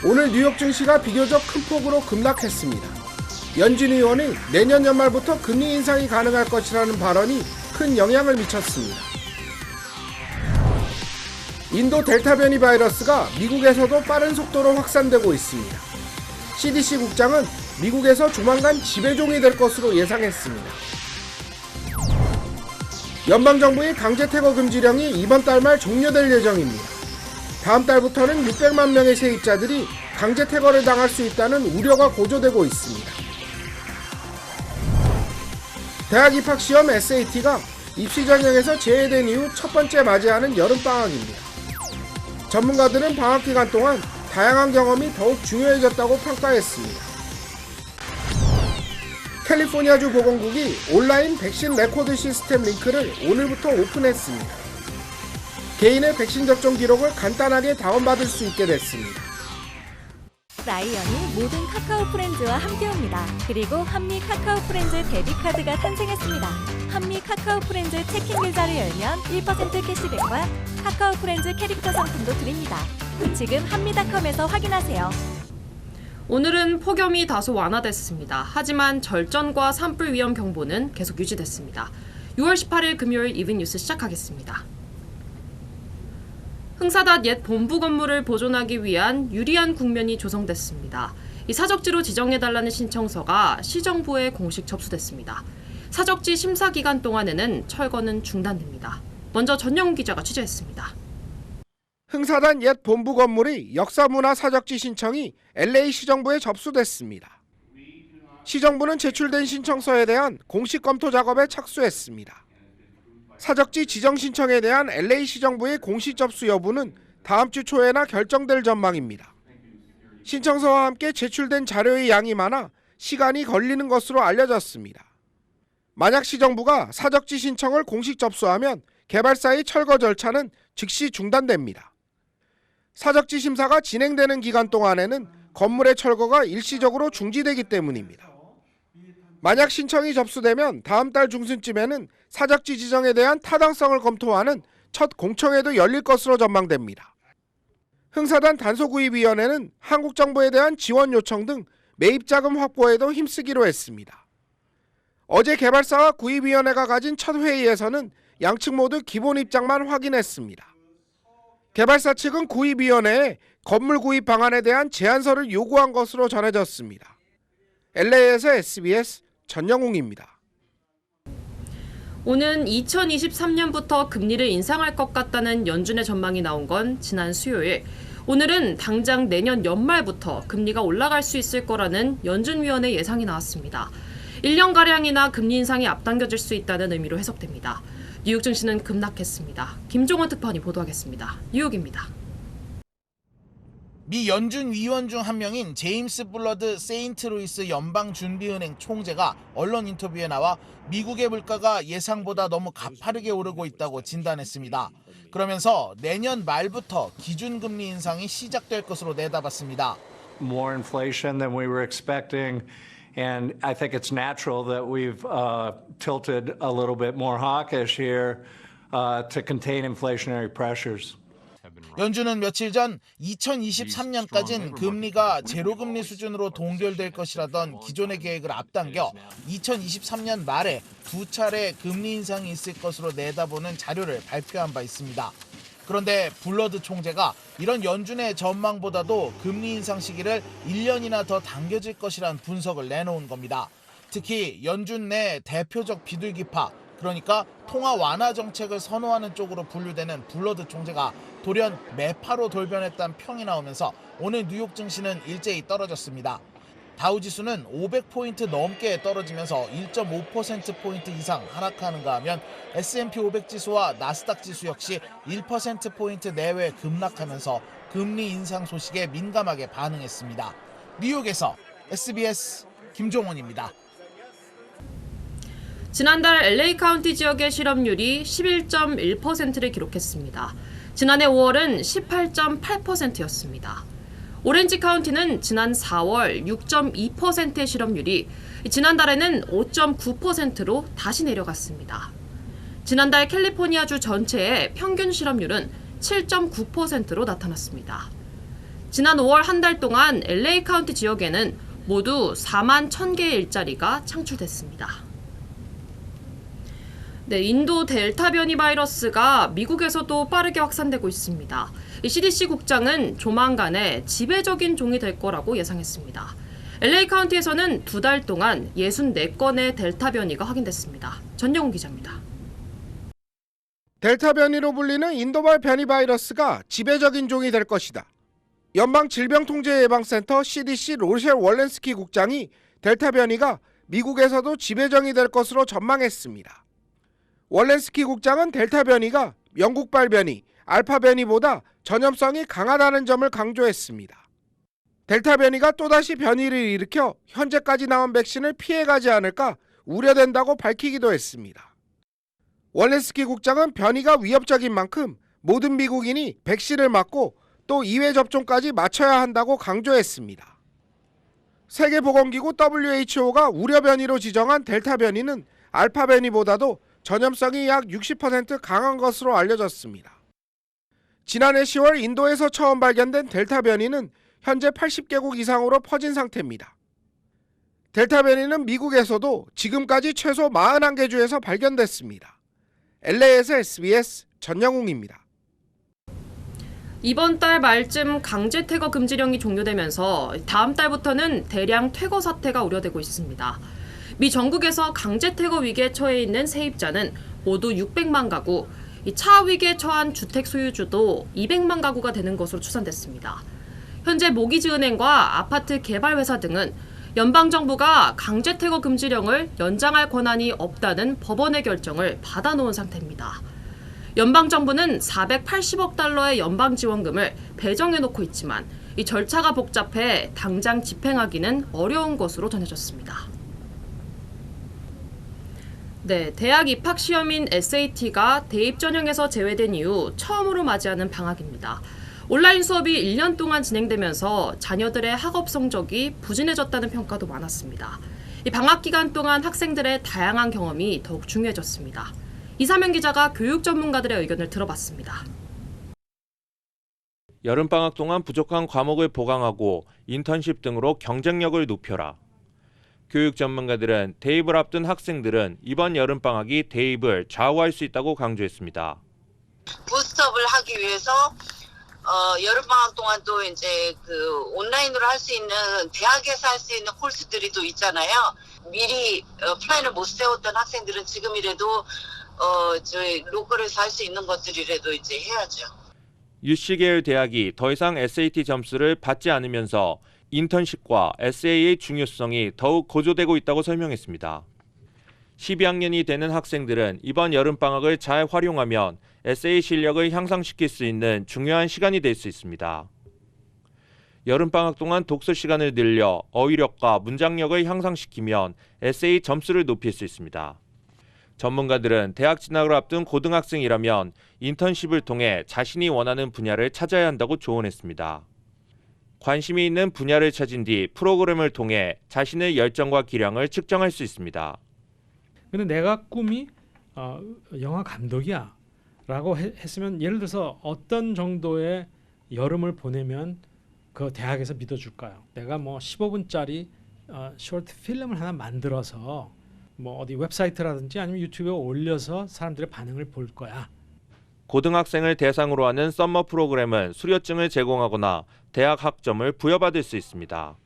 오늘 뉴욕 증시가 비교적 큰 폭으로 급락했습니다. 연준 의원이 내년 연말부터 금리 인상이 가능할 것이라는 발언이 큰 영향을 미쳤습니다. 인도 델타 변이 바이러스가 미국에서도 빠른 속도로 확산되고 있습니다. CDC 국장은 미국에서 조만간 지배종이 될 것으로 예상했습니다. 연방정부의 강제 퇴거 금지령이 이번 달 말 종료될 예정입니다. 다음 달부터는 600만 명의 세입자들이 강제 퇴거를 당할 수 있다는 우려가 고조되고 있습니다. 대학 입학 시험 SAT가 입시 전형에서 제외된 이후 첫 번째 맞이하는 여름방학입니다. 전문가들은 방학 기간 동안 다양한 경험이 더욱 중요해졌다고 평가했습니다. 캘리포니아주 보건국이 온라인 백신 레코드 시스템 링크를 오늘부터 오픈했습니다. 개인의 백신 접종 기록을 간단하게 다운받을 수 있게 됐습니다. 라이언이 모든 카카오 프렌즈와 함께합니다. 그리고 한미 카카오 프렌즈 데뷔카드가 탄생했습니다. 한미 카카오 프렌즈 체킹 계좌를 열면 1% 캐시백과 카카오 프렌즈 캐릭터 상품도 드립니다. 지금 한미닷컴에서 확인하세요. 오늘은 폭염이 다소 완화됐습니다. 하지만 절전과 산불 위험 경보는 계속 유지됐습니다. 6월 18일 금요일 이븐 뉴스 시작하겠습니다. 흥사단 옛 본부 건물을 보존하기 위한 유리한 국면이 조성됐습니다. 이 사적지로 지정해달라는 신청서가 시정부에 공식 접수됐습니다. 사적지 심사 기간 동안에는 철거는 중단됩니다. 먼저 전영훈 기자가 취재했습니다. 흥사단 옛 본부 건물의 역사문화 사적지 신청이 LA 시정부에 접수됐습니다. 시정부는 제출된 신청서에 대한 공식 검토 작업에 착수했습니다. 사적지 지정 신청에 대한 LA 시정부의 공식 접수 여부는 다음 주 초에나 결정될 전망입니다. 신청서와 함께 제출된 자료의 양이 많아 시간이 걸리는 것으로 알려졌습니다. 만약 시정부가 사적지 신청을 공식 접수하면 개발사의 철거 절차는 즉시 중단됩니다. 사적지 심사가 진행되는 기간 동안에는 건물의 철거가 일시적으로 중지되기 때문입니다. 만약 신청이 접수되면 다음 달 중순쯤에는 사적지 지정에 대한 타당성을 검토하는 첫 공청회도 열릴 것으로 전망됩니다. 흥사단 단소구입위원회는 한국 정부에 대한 지원 요청 등 매입자금 확보에도 힘쓰기로 했습니다. 어제 개발사와 구입위원회가 가진 첫 회의에서는 양측 모두 기본 입장만 확인했습니다. 개발사 측은 구입위원회에 건물 구입 방안에 대한 제안서를 요구한 것으로 전해졌습니다. LA에서 SBS 전영웅입니다. 오는 2023년부터 금리를 인상할 것 같다는 연준의 전망이 나온 건 지난 수요일. 오늘은 당장 내년 연말부터 금리가 올라갈 수 있을 거라는 연준위원회 예상이 나왔습니다. 1년가량이나 금리 인상이 앞당겨질 수 있다는 의미로 해석됩니다. 뉴욕 증시는 급락했습니다. 김종원 특파원이 보도하겠습니다. 뉴욕입니다. 미 연준 위원 중 한 명인 제임스 블러드 세인트루이스 연방준비은행 총재가 언론 인터뷰에 나와 미국의 물가가 예상보다 너무 가파르게 오르고 있다고 진단했습니다. 그러면서 내년 말부터 기준금리 인상이 시작될 것으로 내다봤습니다. More inflation than we were expecting, and I think it's natural that we've tilted a little bit more hawkish here to contain inflationary pressures. 연준은 며칠 전 2023년까지는 금리가 제로금리 수준으로 동결될 것이라던 기존의 계획을 앞당겨 2023년 말에 두 차례 금리 인상이 있을 것으로 내다보는 자료를 발표한 바 있습니다. 그런데 블러드 총재가 이런 연준의 전망보다도 금리 인상 시기를 1년이나 더 당겨질 것이란 분석을 내놓은 겁니다. 특히 연준 내 대표적 비둘기파, 그러니까 통화 완화 정책을 선호하는 쪽으로 분류되는 블러드 총재가 돌연 매파로 돌변했다는 평이 나오면서 오늘 뉴욕 증시는 일제히 떨어졌습니다. 다우지수는 500포인트 넘게 떨어지면서 1.5%포인트 이상 하락하는가 하면 S&P 500지수와 나스닥 지수 역시 1%포인트 내외 급락하면서 금리 인상 소식에 민감하게 반응했습니다. 뉴욕에서 SBS 김종원입니다. 지난달 LA 카운티 지역의 실업률이 11.1%를 기록했습니다. 지난해 5월은 18.8%였습니다. 오렌지 카운티는 지난 4월 6.2%의 실업률이 지난달에는 5.9%로 다시 내려갔습니다. 지난달 캘리포니아주 전체의 평균 실업률은 7.9%로 나타났습니다. 지난 5월 한 달 동안 LA 카운티 지역에는 모두 4만 1,000개의 일자리가 창출됐습니다. 네, 인도 델타 변이 바이러스가 미국에서도 빠르게 확산되고 있습니다. CDC 국장은 조만간에 지배적인 종이 될 거라고 예상했습니다. LA 카운티에서는 2달 동안 64건의 델타 변이가 확인됐습니다. 전영훈 기자입니다. 델타 변이로 불리는 인도발 변이 바이러스가 지배적인 종이 될 것이다. 연방질병통제예방센터 CDC 로셸 월렌스키 국장이 델타 변이가 미국에서도 지배종이 될 것으로 전망했습니다. 월렌스키 국장은 델타 변이가 영국발 변이, 알파 변이보다 전염성이 강하다는 점을 강조했습니다. 델타 변이가 또다시 변이를 일으켜 현재까지 나온 백신을 피해가지 않을까 우려된다고 밝히기도 했습니다. 월렌스키 국장은 변이가 위협적인 만큼 모든 미국인이 백신을 맞고 또 2회 접종까지 맞춰야 한다고 강조했습니다. 세계보건기구 WHO가 우려 변이로 지정한 델타 변이는 알파 변이보다도 전염성이 약 60% 강한 것으로 알려졌습니다. 지난해 10월 인도에서 처음 발견된 델타 변이는 현재 80개국 이상으로 퍼진 상태입니다. 델타 변이는 미국에서도 지금까지 최소 41개 주에서 발견됐습니다. LA에서 SBS 전영웅입니다. 이번 달 말쯤 강제 퇴거 금지령이 종료되면서 다음 달부터는 대량 퇴거 사태가 우려되고 있습니다. 미 전국에서 강제 퇴거 위기에 처해 있는 세입자는 모두 600만 가구, 차 위기에 처한 주택 소유주도 200만 가구가 되는 것으로 추산됐습니다. 현재 모기지은행과 아파트 개발회사 등은 연방정부가 강제 퇴거 금지령을 연장할 권한이 없다는 법원의 결정을 받아놓은 상태입니다. 연방정부는 480억 달러의 연방지원금을 배정해놓고 있지만 이 절차가 복잡해 당장 집행하기는 어려운 것으로 전해졌습니다. 네, 대학 입학 시험인 SAT가 대입 전형에서 제외된 이후 처음으로 맞이하는 방학입니다. 온라인 수업이 1년 동안 진행되면서 자녀들의 학업 성적이 부진해졌다는 평가도 많았습니다. 이 방학 기간 동안 학생들의 다양한 경험이 더욱 중요해졌습니다. 이사면 기자가 교육 전문가들의 의견을 들어봤습니다. 여름방학 동안 부족한 과목을 보강하고 인턴십 등으로 경쟁력을 높여라. 교육 전문가들은 대입을 앞둔 학생들은 이번 여름방학이 대입을 좌우할 수 있다고 강조했습니다. 부스트업을 하기 위해서 여름방학 동안 또 이제 온라인으로 할 수 있는 대학에서 할 수 있는 코र्스들이 또 있잖아요. 미리 플랜을 못 세웠던 학생들은 지금이라도 저희 로컬에서 할 수 있는 것들이라도 이제 해야죠. UC 계열 대학이 더 이상 SAT 점수를 받지 않으면서 인턴십과 SA의 중요성이 더욱 고조되고 있다고 설명했습니다. 12학년이 되는 학생들은 이번 여름방학을 잘 활용하면 SA 실력을 향상시킬 수 있는 중요한 시간이 될 수 있습니다. 여름방학 동안 독서 시간을 늘려 어휘력과 문장력을 향상시키면 SA 점수를 높일 수 있습니다. 전문가들은 대학 진학을 앞둔 고등학생이라면 인턴십을 통해 자신이 원하는 분야를 찾아야 한다고 조언했습니다. 관심이 있는 분야를 찾은 뒤 프로그램을 통해 자신의 열정과 기량을 측정할 수 있습니다. 근데 내가 꿈이 영화 감독이야 라고 했으면 예를 들어서 어떤 정도의 여름을 보내면 그 대학에서 믿어줄까요? 내가 뭐 15분짜리 쇼트 필름을 하나 만들어서 뭐 어디 웹사이트라든지 아니면 유튜브에 올려서 사람들의 반응을 볼 거야. 고등학생을 대상으로 하는 썸머 프로그램은 수료증을 제공하거나 대학 학점을 부여받을 수 있습니다.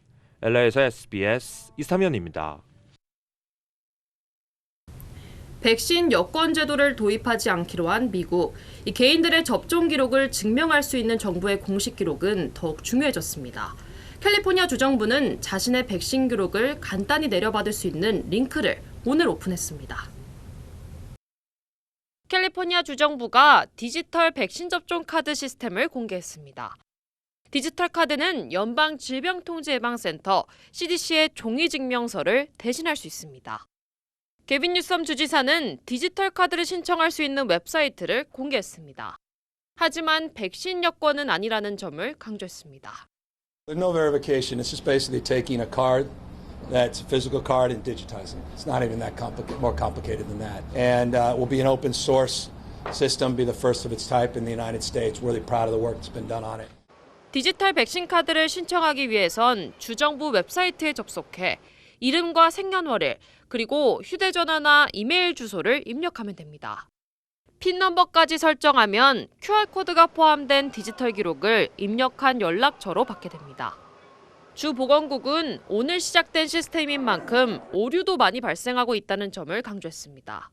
LA에서 SBS 이사면입니다. 백신 여권 제도를 도입하지 않기로 한 미국. 이 개인들의 접종 기록을 증명할 수 있는 정부의 공식 기록은 더욱 중요해졌습니다. 캘리포니아 주정부는 자신의 백신 기록을 간단히 내려받을 수 있는 링크를 오늘 오픈했습니다. 캘리포니아 주정부가 디지털 백신 접종 카드 시스템을 공개했습니다. 디지털 카드는 연방질병통제예방센터 CDC의 종이 증명서를 대신할 수 있습니다. 게빈 뉴섬 주지사는 디지털 카드를 신청할 수 있는 웹사이트를 공개했습니다. 하지만 백신 여권은 아니라는 점을 강조했습니다. There's no verification. It's just basically taking a card that's a physical card and digitizing it. It's not even that more complicated than that. And it will be an open source system, be the first of its type in the United States. We're really proud of the work that's been done on it. 디지털 백신 카드를 신청하기 위해선 주정부 웹사이트에 접속해 이름과 생년월일, 그리고 휴대전화나 이메일 주소를 입력하면 됩니다. 핀 넘버까지 설정하면 QR코드가 포함된 디지털 기록을 입력한 연락처로 받게 됩니다. 주 보건국은 오늘 시작된 시스템인 만큼 오류도 많이 발생하고 있다는 점을 강조했습니다.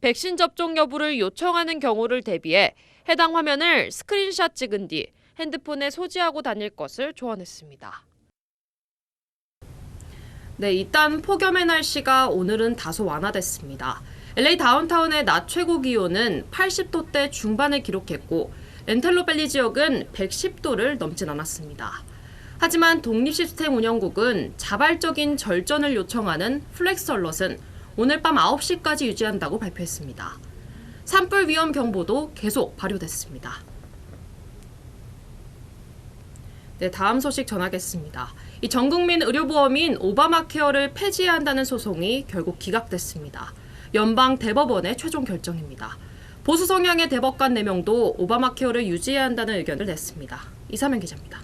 백신 접종 여부를 요청하는 경우를 대비해 해당 화면을 스크린샷 찍은 뒤 핸드폰에 소지하고 다닐 것을 조언했습니다. 네, 일단 폭염의 날씨가 오늘은 다소 완화됐습니다. LA 다운타운의 낮 최고 기온은 80도대 중반을 기록했고 렌텔로밸리 지역은 110도를 넘진 않았습니다. 하지만 독립시스템운영국은 자발적인 절전을 요청하는 플렉스 얼럿은 오늘 밤 9시까지 유지한다고 발표했습니다. 산불 위험 경보도 계속 발효됐습니다. 네, 다음 소식 전하겠습니다. 이 전국민 의료보험인 오바마 케어를 폐지해야 한다는 소송이 결국 기각됐습니다. 연방 대법원의 최종 결정입니다. 보수 성향의 대법관 4명도 오바마 케어를 유지해야 한다는 의견을 냈습니다. 이사면 기자입니다.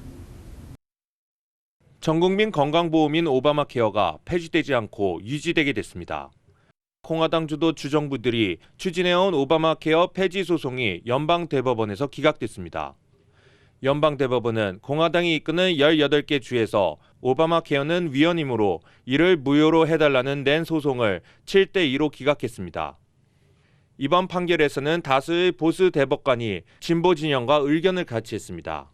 전국민 건강보험인 오바마 케어가 폐지되지 않고 유지되게 됐습니다. 공화당 주도 주정부들이 추진해온 오바마 케어 폐지 소송이 연방 대법원에서 기각됐습니다. 연방 대법원은 공화당이 이끄는 18개 주에서 오바마 케어는 위헌이므로 이를 무효로 해달라는 낸 소송을 7대2로 기각했습니다. 이번 판결에서는 다수의 보수 대법관이 진보 진영과 의견을 같이 했습니다.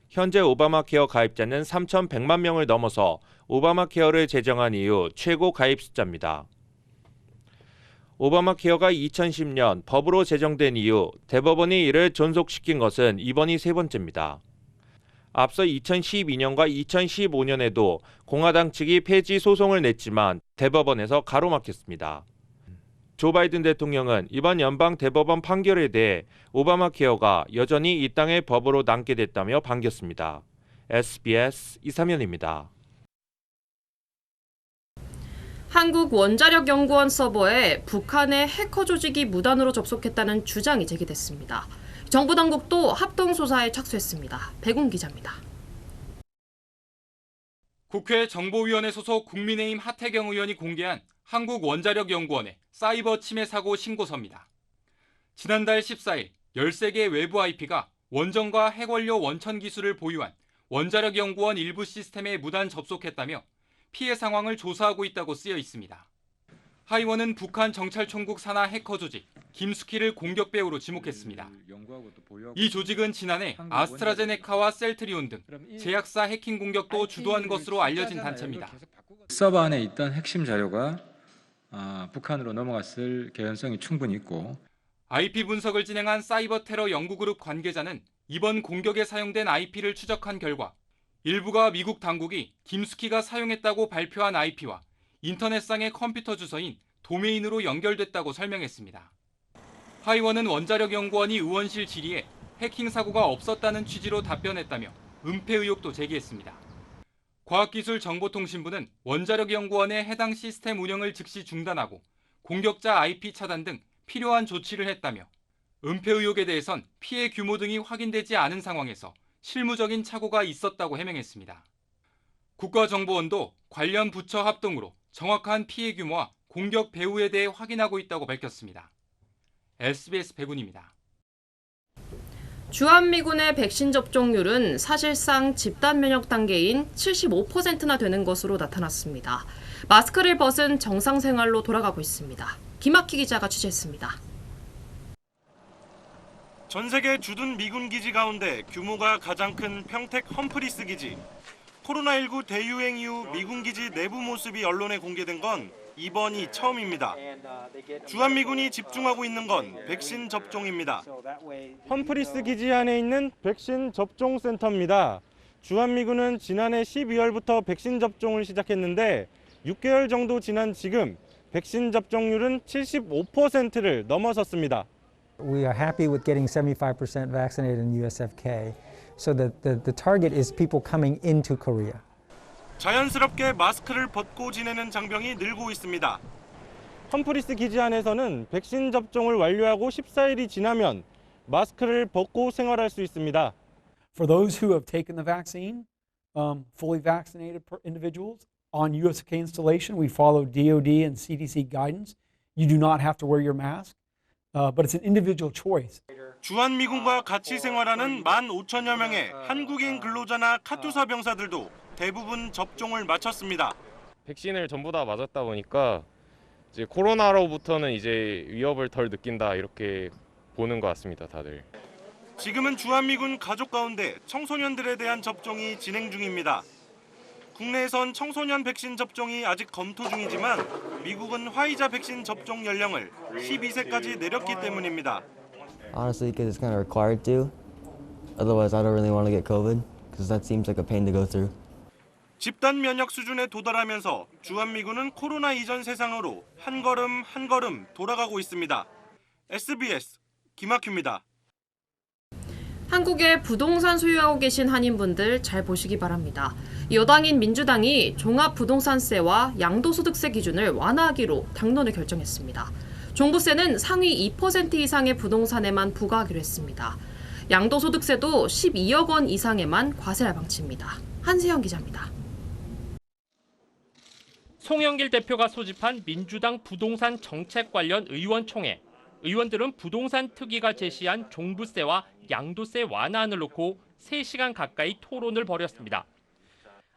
현재 오바마 케어 가입자는 3,100만 명을 넘어서 오바마 케어를 제정한 이후 최고 가입 숫자입니다. 오바마 케어가 2010년 법으로 제정된 이후 대법원이 이를 존속시킨 것은 이번이 세 번째입니다. 앞서 2012년과 2015년에도 공화당 측이 폐지 소송을 냈지만 대법원에서 가로막혔습니다. 조 바이든 대통령은 이번 연방 대법원 판결에 대해 오바마 케어가 여전히 이 땅의 법으로 남게 됐다며 반겼습니다. SBS 이사면입니다. 한국원자력연구원 서버에 북한의 해커 조직이 무단으로 접속했다는 주장이 제기됐습니다. 정부 당국도 합동조사에 착수했습니다. 백운 기자입니다. 국회 정보위원회 소속 국민의힘 하태경 의원이 공개한 한국원자력연구원의 사이버 침해 사고 신고서입니다. 지난달 14일 13개 외부 IP가 원전과 핵원료 원천 기술을 보유한 원자력연구원 일부 시스템에 무단 접속했다며 피해 상황을 조사하고 있다고 쓰여 있습니다. 하 의원은 북한 정찰총국 산하 해커 조직 김숙희를 공격 배우로 지목했습니다. 이 조직은 지난해 아스트라제네카와 셀트리온 등 제약사 해킹 공격도 주도한 것으로 알려진 단체입니다. 서버 안에 있던 핵심 자료가 북한으로 넘어갔을 개연성이 충분히 있고 IP 분석을 진행한 사이버 테러 연구그룹 관계자는 이번 공격에 사용된 IP를 추적한 결과 일부가 미국 당국이 김숙희가 사용했다고 발표한 IP와 인터넷상의 컴퓨터 주소인 도메인으로 연결됐다고 설명했습니다. 하 의원은 원자력연구원이 의원실 질의에 해킹 사고가 없었다는 취지로 답변했다며 은폐 의혹도 제기했습니다. 과학기술정보통신부는 원자력연구원의 해당 시스템 운영을 즉시 중단하고 공격자 IP 차단 등 필요한 조치를 했다며 은폐 의혹에 대해선 피해 규모 등이 확인되지 않은 상황에서 실무적인 착오가 있었다고 해명했습니다. 국가정보원도 관련 부처 합동으로 정확한 피해 규모와 공격 배후에 대해 확인하고 있다고 밝혔습니다. SBS 백운입니다. 주한미군의 백신 접종률은 사실상 집단 면역 단계인 75%나 되는 것으로 나타났습니다. 마스크를 벗은 정상 생활로 돌아가고 있습니다. 김학희 기자가 취재했습니다. 전 세계 주둔 미군 기지 가운데 규모가 가장 큰 평택 험프리스 기지. 코로나19 대유행 이후 미군 기지 내부 모습이 언론에 공개된 건 이번이 처음입니다. 주한미군이 집중하고 있는 건 백신 접종입니다. 험프리스 기지 안에 있는 백신 접종 센터입니다. 주한미군은 지난해 12월부터 백신 접종을 시작했는데 6개월 정도 지난 지금 백신 접종률은 75%를 넘어섰습니다. We are happy with getting 75% vaccinated in USFK. So the target is people coming into Korea. 자연스럽게 마스크를 벗고 지내는 장병이 늘고 있습니다. 험프리스 기지 안에서는 백신 접종을 완료하고 14일이 지나면 마스크를 벗고 생활할 수 있습니다. For those who have taken the vaccine, fully vaccinated individuals on USK installation, we follow DOD and CDC guidance. You do not have to wear your mask, but it's an individual choice. 주한미군과 같이 생활하는 15,000여 명의 한국인 근로자나 카투사 병사들도 대부분 접종을 마쳤습니다. 백신을 전부 다 맞았다 보니까 이제 코로나로부터는 이제 위협을 덜 느낀다 이렇게 보는 것 같습니다, 다들. 지금은 주한미군 가족 가운데 청소년들에 대한 접종이 진행 중입니다. 국내에선 청소년 백신 접종이 아직 검토 중이지만 미국은 화이자 백신 접종 연령을 12세까지 내렸기 때문입니다. Honestly, because it's kind of required to. Otherwise, I don't really want to get COVID because that seems like a pain to go through. 집단 면역 수준에 도달하면서 주한미군은 코로나 이전 세상으로 한 걸음 한 걸음 돌아가고 있습니다. SBS 김학규입니다. 한국에 부동산 소유하고 계신 한인분들 잘 보시기 바랍니다. 여당인 민주당이 종합부동산세와 양도소득세 기준을 완화하기로 당론을 결정했습니다. 종부세는 상위 2% 이상의 부동산에만 부과하기로 했습니다. 양도소득세도 12억 원 이상에만 과세할 방침입니다. 한세영 기자입니다. 송영길 대표가 소집한 민주당 부동산 정책 관련 의원총회. 의원들은 부동산 특위가 제시한 종부세와 양도세 완화안을 놓고 3시간 가까이 토론을 벌였습니다.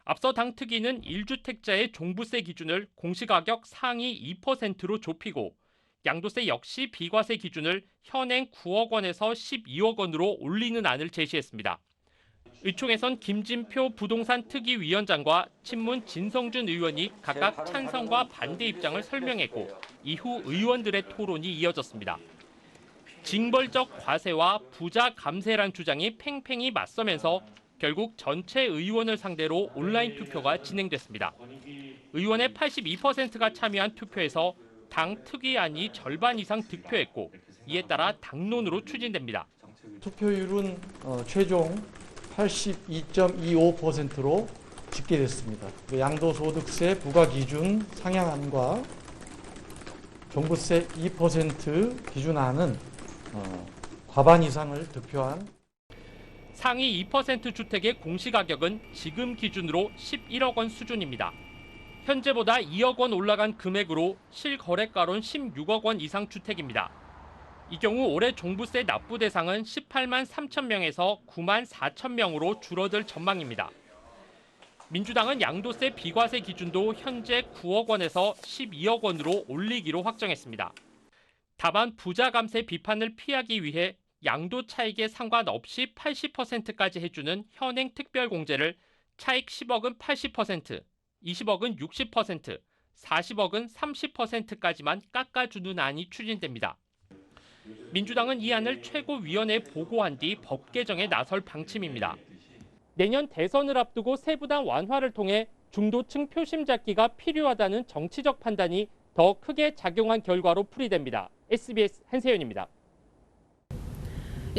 앞서 당 특위는 1주택자의 종부세 기준을 공시가격 상위 2%로 좁히고 양도세 역시 비과세 기준을 현행 9억 원에서 12억 원으로 올리는 안을 제시했습니다. 의총에선 김진표 부동산 특위 위원장과 친문 진성준 의원이 각각 찬성과 반대 입장을 설명했고 이후 의원들의 토론이 이어졌습니다. 징벌적 과세와 부자 감세란 주장이 팽팽히 맞서면서 결국 전체 의원을 상대로 온라인 투표가 진행됐습니다. 의원의 82%가 참여한 투표에서 당 특위안이 절반 이상 득표했고 이에 따라 당론으로 추진됩니다. 투표율은 최종 82.25%로 집계됐습니다. 양도소득세 부과기준 상향안과 종부세 2% 기준안은 과반 이상을 득표한 상위 2% 주택의 공시가격은 지금 기준으로 11억 원 수준입니다. 현재보다 2억 원 올라간 금액으로 실거래가론 16억 원 이상 주택입니다. 이 경우 올해 종부세 납부 대상은 18만 3천 명에서 9만 4천 명으로 줄어들 전망입니다. 민주당은 양도세 비과세 기준도 현재 9억 원에서 12억 원으로 올리기로 확정했습니다. 다만 부자 감세 비판을 피하기 위해 양도 차익에 상관없이 80%까지 해주는 현행 특별공제를 차익 10억은 80%, 20억은 60%, 40억은 30%까지만 깎아주는 안이 추진됩니다. 민주당은 이 안을 최고위원회에 보고한 뒤 법 개정에 나설 방침입니다. 내년 대선을 앞두고 세부담 완화를 통해 중도층 표심 잡기가 필요하다는 정치적 판단이 더 크게 작용한 결과로 풀이됩니다. SBS 한세연입니다.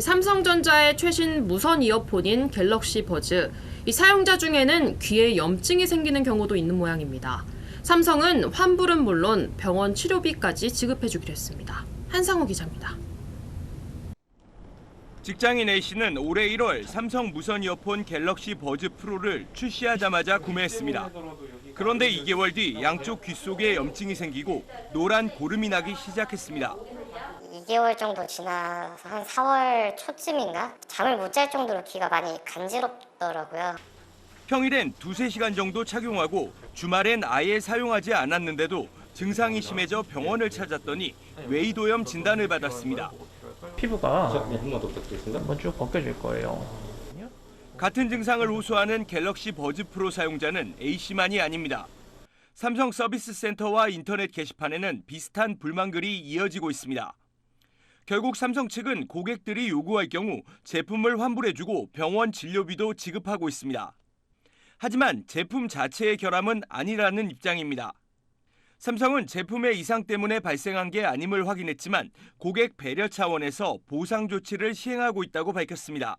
삼성전자의 최신 무선 이어폰인 갤럭시 버즈. 이 사용자 중에는 귀에 염증이 생기는 경우도 있는 모양입니다. 삼성은 환불은 물론 병원 치료비까지 지급해주기로 했습니다. 한상호 기자입니다. 직장인 A씨는 올해 1월 삼성 무선 이어폰 갤럭시 버즈 프로를 출시하자마자 구매했습니다. 그런데 2개월 뒤 양쪽 귀 속에 염증이 생기고 노란 고름이 나기 시작했습니다. 2개월 정도 지나서 한 4월 초쯤인가? 잠을 못 잘 정도로 귀가 많이 간지럽더라고요. 평일엔 2-3시간 정도 착용하고 주말엔 아예 사용하지 않았는데도 증상이 심해져 병원을 찾았더니 웨이도염 진단을 받았습니다. 피부가 한번 쭉 벗겨질 거예요. 같은 증상을 호소하는 갤럭시 버즈 프로 사용자는 A씨만이 아닙니다. 삼성 서비스 센터와 인터넷 게시판에는 비슷한 불만글이 이어지고 있습니다. 결국 삼성 측은 고객들이 요구할 경우 제품을 환불해주고 병원 진료비도 지급하고 있습니다. 하지만 제품 자체의 결함은 아니라는 입장입니다. 삼성은 제품의 이상 때문에 발생한 게 아님을 확인했지만 고객 배려 차원에서 보상 조치를 시행하고 있다고 밝혔습니다.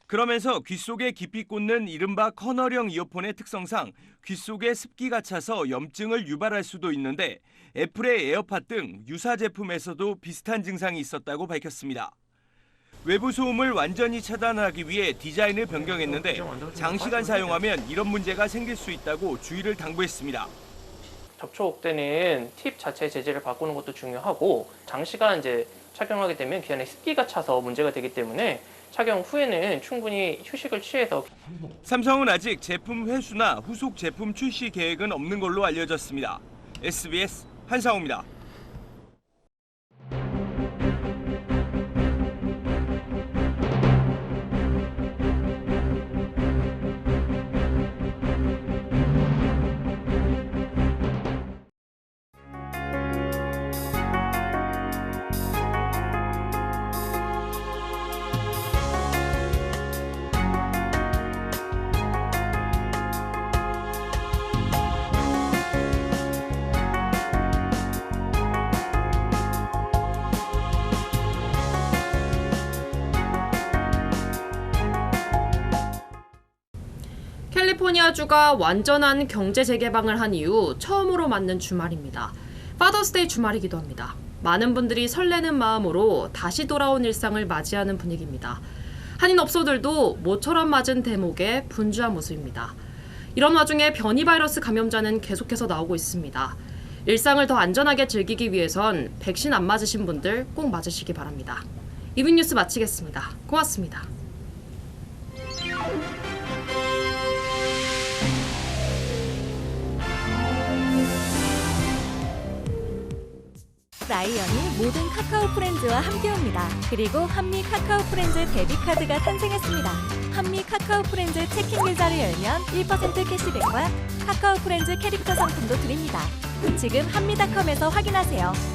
그러면서 귀 속에 깊이 꽂는 이른바 커널형 이어폰의 특성상 귀 속에 습기가 차서 염증을 유발할 수도 있는데 애플의 에어팟 등 유사 제품에서도 비슷한 증상이 있었다고 밝혔습니다. 외부 소음을 완전히 차단하기 위해 디자인을 변경했는데 장시간 사용하면 이런 문제가 생길 수 있다고 주의를 당부했습니다. 접촉 때는 팁 자체 재질을 바꾸는 것도 중요하고 장시간 이제 착용하게 되면 귀 안에 습기가 차서 문제가 되기 때문에 착용 후에는 충분히 휴식을 취해서. 삼성은 아직 제품 회수나 후속 제품 출시 계획은 없는 걸로 알려졌습니다. SBS 한상호입니다. 캘리포니아주가 완전한 경제 재개방을 한 이후 처음으로 맞는 주말입니다. 파더스데이 주말이기도 합니다. 많은 분들이 설레는 마음으로 다시 돌아온 일상을 맞이하는 분위기입니다. 한인 업소들도 모처럼 맞은 대목에 분주한 모습입니다. 이런 와중에 변이 바이러스 감염자는 계속해서 나오고 있습니다. 일상을 더 안전하게 즐기기 위해선 백신 안 맞으신 분들 꼭 맞으시기 바랍니다. 이분 뉴스 마치겠습니다. 고맙습니다. 라이언이 모든 카카오 프렌즈와 함께옵니다. 그리고 한미 카카오 프렌즈 데뷔카드가 탄생했습니다. 한미 카카오 프렌즈 체킹 계좌를 열면 1% 캐시백과 카카오 프렌즈 캐릭터 상품도 드립니다. 지금 한미닷컴에서 확인하세요.